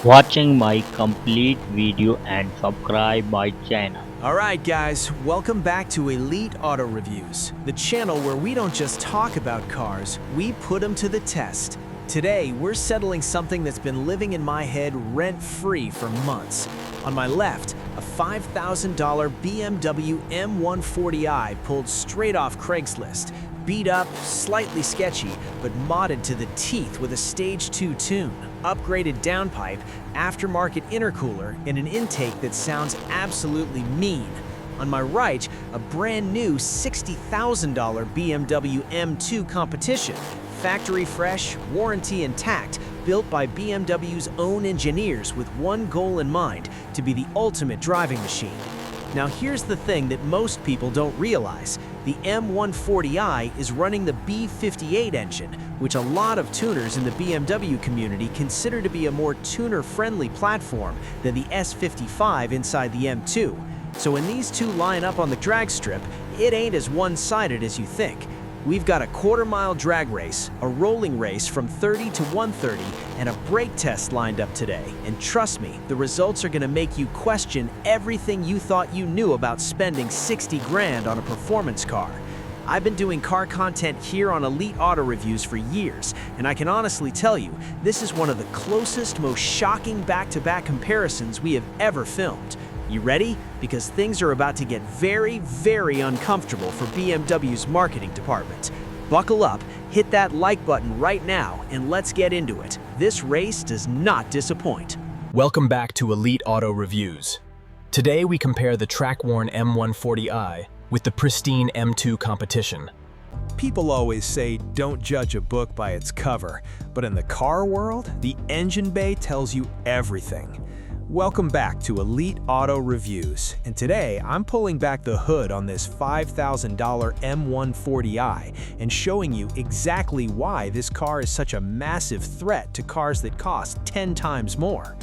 watching my complete video and subscribe my channel. Alright guys, welcome back to Elite Auto Reviews, the channel where we don't just talk about cars, we put them to the test. Today, we're settling something that's been living in my head rent-free for months. On my left, a $5,000 BMW M140i pulled straight off Craigslist, beat up, slightly sketchy, but modded to the teeth with a Stage 2 tune, upgraded downpipe, aftermarket intercooler, and an intake that sounds absolutely mean. On my right, a brand new $60,000 BMW M2 Competition, factory fresh, warranty intact, built by BMW's own engineers with one goal in mind, to be the ultimate driving machine. Now here's the thing that most people don't realize. The M140i is running the B58 engine, which a lot of tuners in the BMW community consider to be a more tuner-friendly platform than the S55 inside the M2. So when these two line up on the drag strip, it ain't as one-sided as you think. We've got a quarter-mile drag race, a rolling race from 30 to 130, and a brake test lined up today. And trust me, the results are gonna make you question everything you thought you knew about spending 60 grand on a performance car. I've been doing car content here on Elite Auto Reviews for years, and I can honestly tell you, this is one of the closest, most shocking back-to-back comparisons we have ever filmed. You ready? Because things are about to get very, very uncomfortable for BMW's marketing department. Buckle up, hit that like button right now, and let's get into it. This race does not disappoint. Welcome back to Elite Auto Reviews. Today we compare the track-worn M140i with the pristine M2 Competition. People always say don't judge a book by its cover, but in the car world, the engine bay tells you everything. Welcome back to Elite Auto Reviews, and today I'm pulling back the hood on this $5,000 M140i and showing you exactly why this car is such a massive threat to cars that cost 10 times more.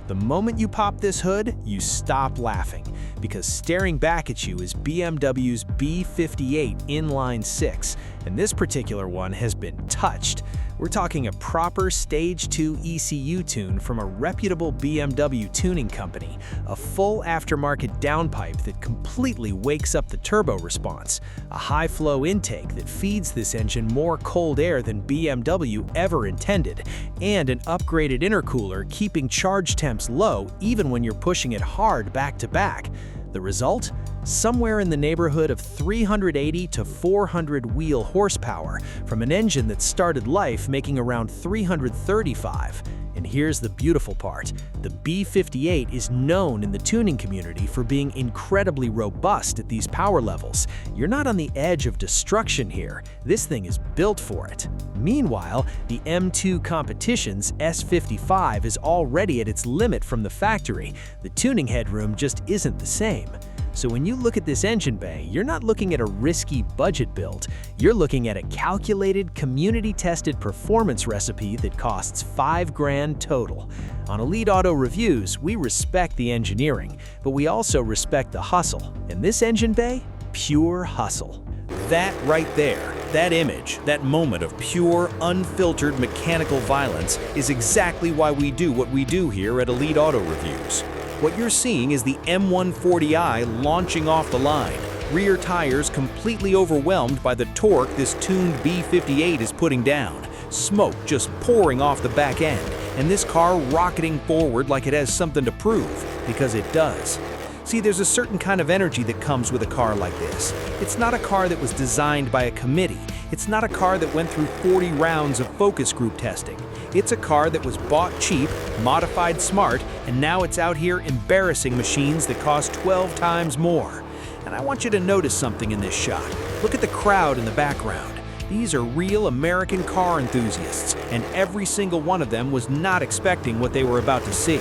The moment you pop this hood, you stop laughing, because staring back at you is BMW's B58 Inline 6, and this particular one has been touched. We're talking a proper Stage 2 ECU tune from a reputable BMW tuning company, a full aftermarket downpipe that completely wakes up the turbo response, a high-flow intake that feeds this engine more cold air than BMW ever intended, and an upgraded intercooler keeping charge temps low even when you're pushing it hard back-to-back. The result? Somewhere in the neighborhood of 380 to 400 wheel horsepower from an engine that started life making around 335. And here's the beautiful part. The B58 is known in the tuning community for being incredibly robust at these power levels. You're not on the edge of destruction here. This thing is built for it. Meanwhile, the M2 Competition's S55 is already at its limit from the factory. The tuning headroom just isn't the same. So when you look at this engine bay, you're not looking at a risky budget build. You're looking at a calculated, community-tested performance recipe that costs 5 grand total. On Elite Auto Reviews, we respect the engineering, but we also respect the hustle. And this engine bay? Pure hustle. That right there, that image, that moment of pure, unfiltered mechanical violence is exactly why we do what we do here at Elite Auto Reviews. What you're seeing is the M140i launching off the line, rear tires completely overwhelmed by the torque this tuned B58 is putting down, smoke just pouring off the back end, and this car rocketing forward like it has something to prove, because it does. See, there's a certain kind of energy that comes with a car like this. It's not a car that was designed by a committee. It's not a car that went through 40 rounds of focus group testing. It's a car that was bought cheap, modified smart, and now it's out here embarrassing machines that cost 12 times more. And I want you to notice something in this shot. Look at the crowd in the background. These are real American car enthusiasts, and every single one of them was not expecting what they were about to see.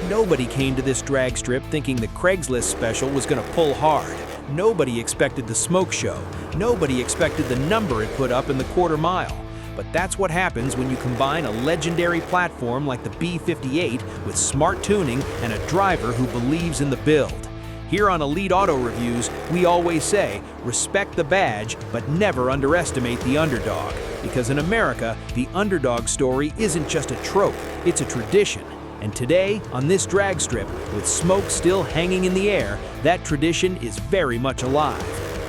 Nobody came to this drag strip thinking the Craigslist special was going to pull hard. Nobody expected the smoke show. Nobody expected the number it put up in the quarter mile. But that's what happens when you combine a legendary platform like the B58 with smart tuning and a driver who believes in the build. Here on Elite Auto Reviews, we always say, respect the badge, but never underestimate the underdog. Because in America, the underdog story isn't just a trope, it's a tradition. And today, on this drag strip, with smoke still hanging in the air, that tradition is very much alive.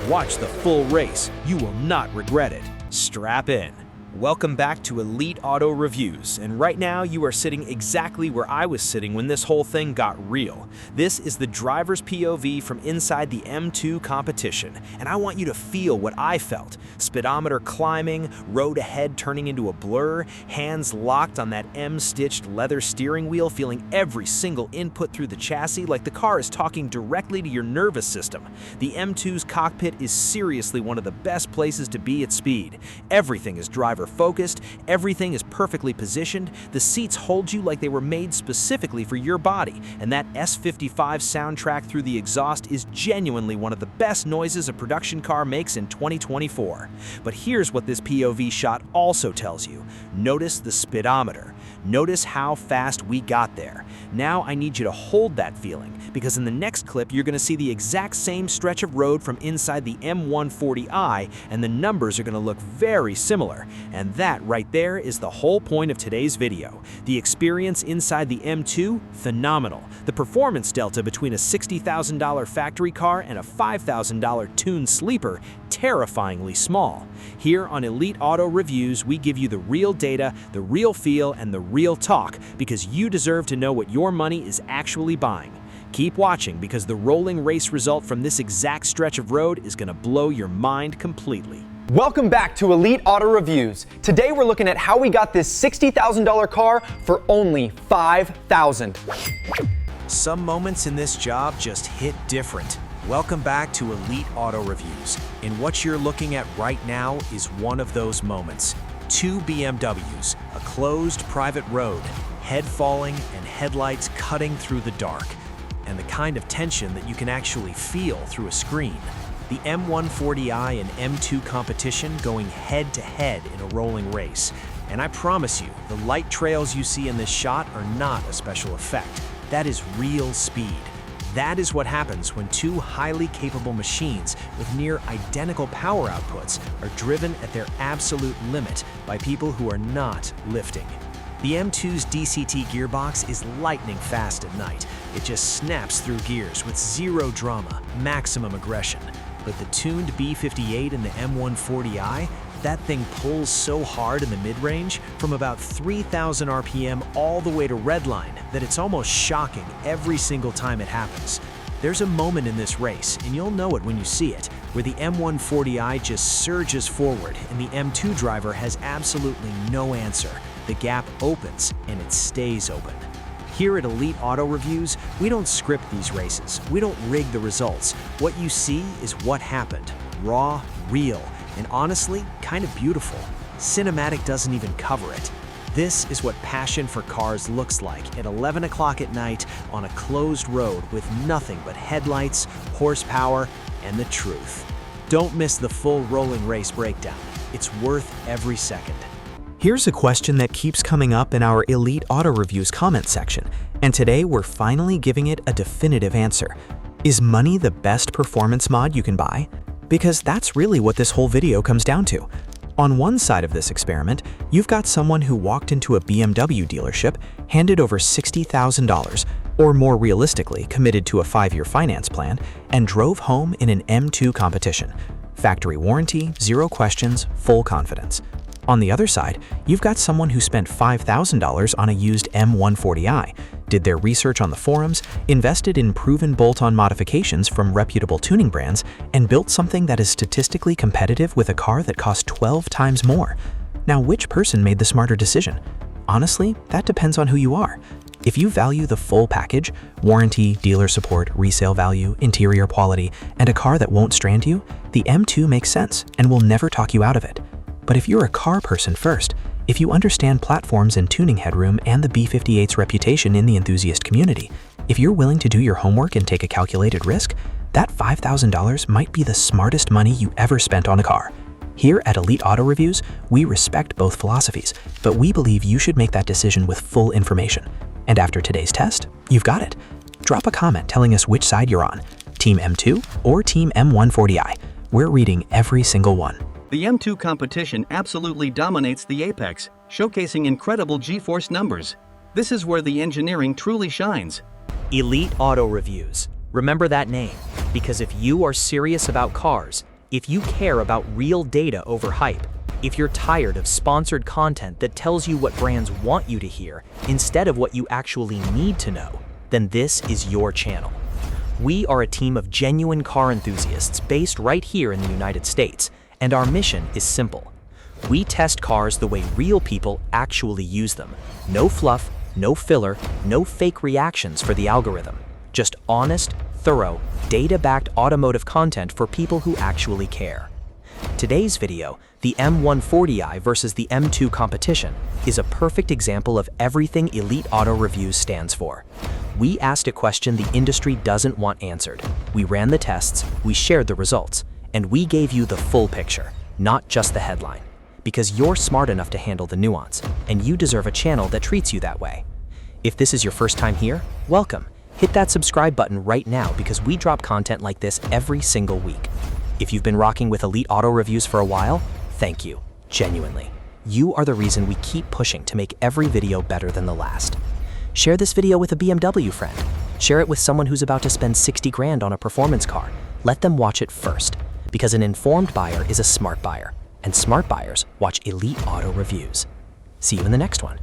Watch the full race. You will not regret it. Strap in. Welcome back to Elite Auto Reviews, and right now you are sitting exactly where I was sitting when this whole thing got real. This is the driver's POV from inside the M2 Competition, and I want you to feel what I felt. Speedometer climbing, road ahead turning into a blur, hands locked on that M-stitched leather steering wheel, feeling every single input through the chassis like the car is talking directly to your nervous system. The M2's cockpit is seriously one of the best places to be at speed. Everything is driver-focused, everything is perfectly positioned, the seats hold you like they were made specifically for your body, and that S55 soundtrack through the exhaust is genuinely one of the best noises a production car makes in 2024. But here's what this POV shot also tells you. Notice the speedometer. Notice how fast we got there. Now I need you to hold that feeling, because in the next clip you're going to see the exact same stretch of road from inside the M140i, and the numbers are going to look very similar. And that right there is the whole point of today's video. The experience inside the M2, phenomenal. The performance delta between a $60,000 factory car and a $5,000 tuned sleeper, terrifyingly small. Here on Elite Auto Reviews, we give you the real data, the real feel, and the real talk, because you deserve to know what your money is actually buying. Keep watching, because the rolling race result from this exact stretch of road is going to blow your mind completely. Welcome back to Elite Auto Reviews. Today we're looking at how we got this $60,000 car for only $5,000. Some moments in this job just hit different. Welcome back to Elite Auto Reviews. And what you're looking at right now is one of those moments. Two BMWs, a closed private road, head falling and headlights cutting through the dark, and the kind of tension that you can actually feel through a screen. The M140i and M2 Competition going head-to-head in a rolling race. And I promise you, the light trails you see in this shot are not a special effect. That is real speed. That is what happens when two highly capable machines with near identical power outputs are driven at their absolute limit by people who are not lifting. The M2's DCT gearbox is lightning fast at night. It just snaps through gears with zero drama, maximum aggression. But the tuned B58 in the M140i, that thing pulls so hard in the mid-range, from about 3,000 RPM all the way to redline, that it's almost shocking every single time it happens. There's a moment in this race, and you'll know it when you see it, where the M140i just surges forward and the M2 driver has absolutely no answer. The gap opens, and it stays open. Here at Elite Auto Reviews, we don't script these races. We don't rig the results. What you see is what happened. Raw, real, and honestly, kind of beautiful. Cinematic doesn't even cover it. This is what passion for cars looks like at 11 o'clock at night on a closed road with nothing but headlights, horsepower, and the truth. Don't miss the full rolling race breakdown. It's worth every second. Here's a question that keeps coming up in our Elite Auto Reviews comment section, and today we're finally giving it a definitive answer. Is money the best performance mod you can buy? Because that's really what this whole video comes down to. On one side of this experiment, you've got someone who walked into a BMW dealership, handed over $60,000, or more realistically, committed to a 5-year finance plan, and drove home in an M2 Competition. Factory warranty, zero questions, full confidence. On the other side, you've got someone who spent $5,000 on a used M140i, did their research on the forums, invested in proven bolt-on modifications from reputable tuning brands, and built something that is statistically competitive with a car that costs 12 times more. Now, which person made the smarter decision? Honestly, that depends on who you are. If you value the full package, warranty, dealer support, resale value, interior quality, and a car that won't strand you, the M2 makes sense and will never talk you out of it. But if you're a car person first, if you understand platforms and tuning headroom and the B58's reputation in the enthusiast community, if you're willing to do your homework and take a calculated risk, that $5,000 might be the smartest money you ever spent on a car. Here at Elite Auto Reviews, we respect both philosophies, but we believe you should make that decision with full information. And after today's test, you've got it. Drop a comment telling us which side you're on, Team M2 or Team M140i. We're reading every single one. The M2 Competition absolutely dominates the apex, showcasing incredible G-force numbers. This is where the engineering truly shines. Elite Auto Reviews. Remember that name, because if you are serious about cars, if you care about real data over hype, if you're tired of sponsored content that tells you what brands want you to hear instead of what you actually need to know, then this is your channel. We are a team of genuine car enthusiasts based right here in the United States, and our mission is simple. We test cars the way real people actually use them. No fluff, no filler, no fake reactions for the algorithm. Just honest, thorough, data-backed automotive content for people who actually care. Today's video, the M140i versus the M2 Competition, is a perfect example of everything Elite Auto Reviews stands for. We asked a question the industry doesn't want answered. We ran the tests, we shared the results, and we gave you the full picture, not just the headline. Because you're smart enough to handle the nuance, and you deserve a channel that treats you that way. If this is your first time here, welcome. Hit that subscribe button right now because we drop content like this every single week. If you've been rocking with Elite Auto Reviews for a while, thank you, genuinely. You are the reason we keep pushing to make every video better than the last. Share this video with a BMW friend. Share it with someone who's about to spend 60 grand on a performance car. Let them watch it first, because an informed buyer is a smart buyer, and smart buyers watch Elite Auto Reviews. See you in the next one.